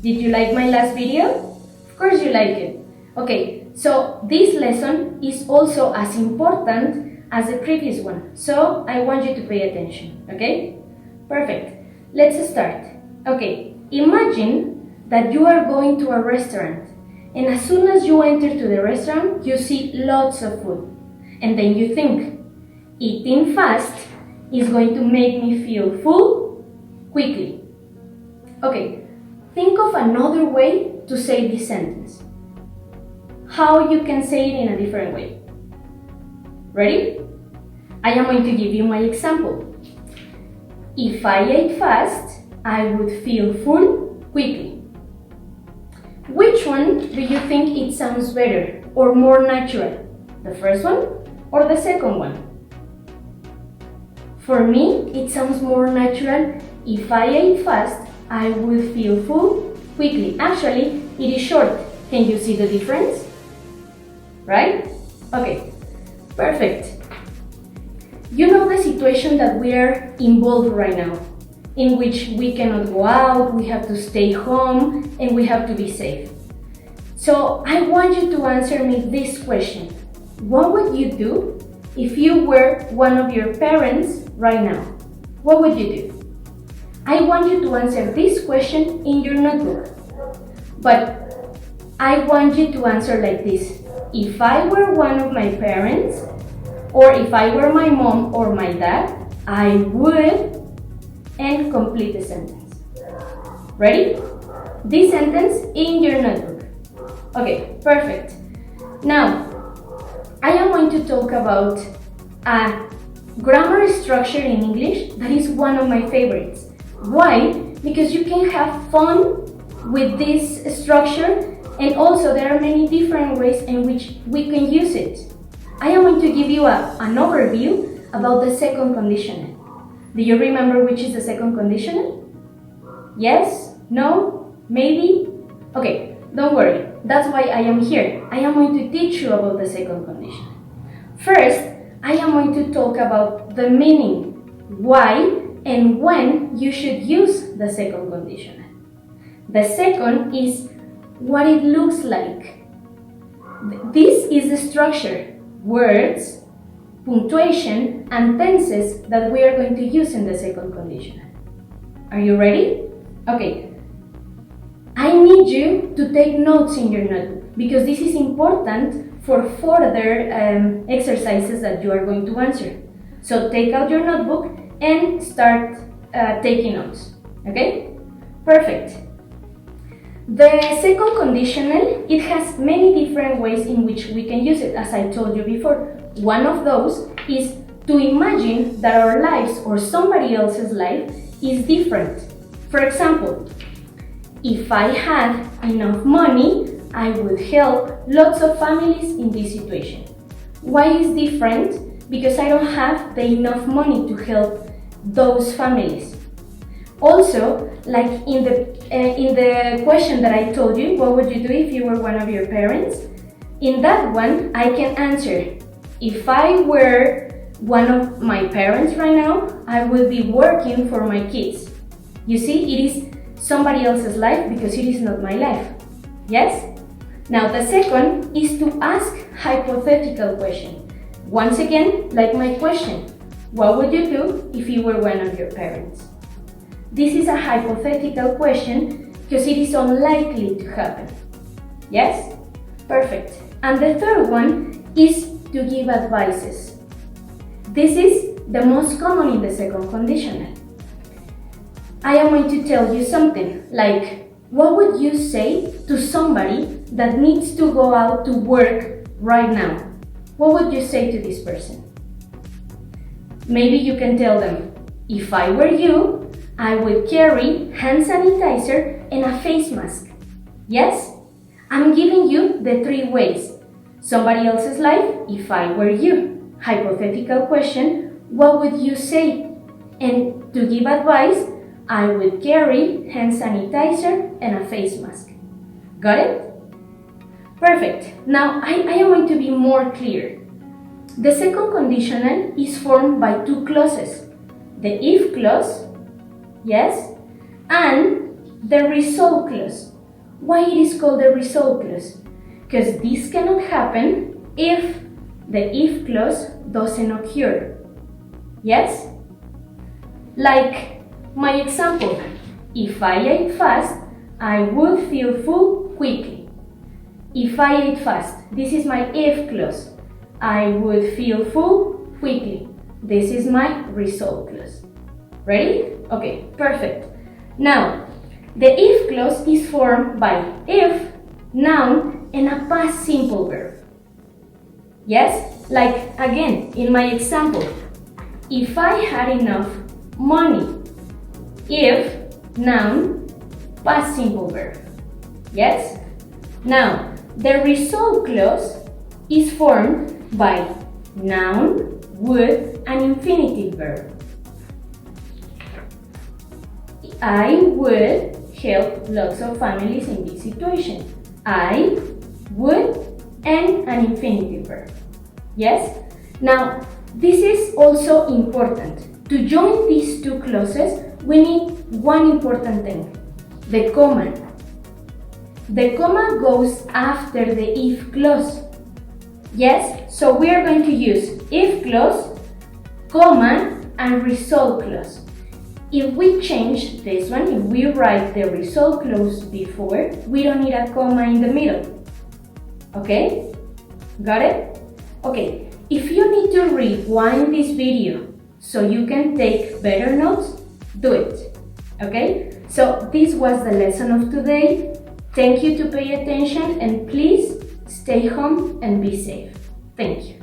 Did you like my last video? Of course you like it. Okay, so this lesson is also as important as the previous one, so I want you to pay attention, okay? Perfect. Let's start. Okay, imagine that you are going to a restaurant, and as soon as you enter to the restaurant, you see lots of food, and then you think, eating fast is going to make me feel full quickly. Okay, think of another way to say this sentence. How you can say it in a different way. Ready? I am going to give you my example. If I ate fast, I would feel full quickly. Which one do you think it sounds better or more natural? The first one or the second one? For me, it sounds more natural. If I ate fast, I would feel full quickly. Actually, it is short. Can you see the difference? Right? Okay, perfect. You know the situation that we are involved right now, in which we cannot go out, we have to stay home, and we have to be safe. So I want you to answer me this question. What would you do if you were one of your parents right now? What would you do? I want you to answer this question in your notebook. But I want you to answer like this. If I were one of my parents, or if I were my mom or my dad, I would, and complete the sentence. Ready? This sentence in your notebook. Okay, perfect. Now, I am going to talk about a grammar structure in English that is one of my favorites. Why? Because you can have fun with this structure, and also there are many different ways in which we can use it. I am going to give you an overview about the second conditional. Do you remember which is the second conditional? Yes? No? Maybe? Okay, don't worry. That's why I am here. I am going to teach you about the second conditional. First, I am going to talk about the meaning, why and when you should use the second conditional. The second is what it looks like. This is the structure, words, punctuation, and tenses that we are going to use in the second conditional. Are you ready? Okay. I need you to take notes in your notebook because this is important for further exercises that you are going to answer. So take out your notebook and start taking notes. Okay? Perfect. The second conditional, it has many different ways in which we can use it, as I told you before. One of those is to imagine that our lives or somebody else's life is different. For example, if I had enough money, I would help lots of families in this situation. Why is different? Because I don't have the enough money to help those families. Also, like in the question that I told you, what would you do if you were one of your parents? In that one, I can answer, if I were one of my parents right now, I would be working for my kids. You see, it is somebody else's life because it is not my life. Yes? Now the second is to ask hypothetical question. Once again, like my question, what would you do if you were one of your parents? This is a hypothetical question because it is unlikely to happen. Yes? Perfect. And the third one is to give advices. This is the most common in the second conditional. I am going to tell you something like, what would you say to somebody that needs to go out to work right now? What would you say to this person? Maybe you can tell them, if I were you, I would carry hand sanitizer and a face mask. Yes? I'm giving you the three ways. Somebody else's life, if I were you. Hypothetical question, what would you say? And to give advice, I would carry hand sanitizer and a face mask. Got it? Perfect. Now I am going to be more clear. The second conditional is formed by two clauses. The if clause, yes, and the result clause. Why it is called a result clause? Because this cannot happen if the if clause doesn't occur. Yes? Like my example, if I ate fast, I would feel full quickly. If I ate fast, this is my if clause. I would feel full quickly. This is my result clause. Ready? Okay, perfect. Now, the if clause is formed by if, noun, and a past simple verb. Yes? Like, again, in my example, if I had enough money. If, noun, past simple verb. Yes? Now, the result clause is formed by noun, would, and infinitive verb. I would help lots of families in this situation. I would and an infinitive verb. Yes? Now, this is also important. To join these two clauses, we need one important thing, the comma. The comma goes after the if clause. Yes? So we are going to use if clause, comma, and result clause. If we change this one, if we write the result clause before, we don't need a comma in the middle. Okay? Got it? Okay, if you need to rewind this video so you can take better notes, do it. Okay? So this was the lesson of today. Thank you to pay attention and please stay home and be safe. Thank you.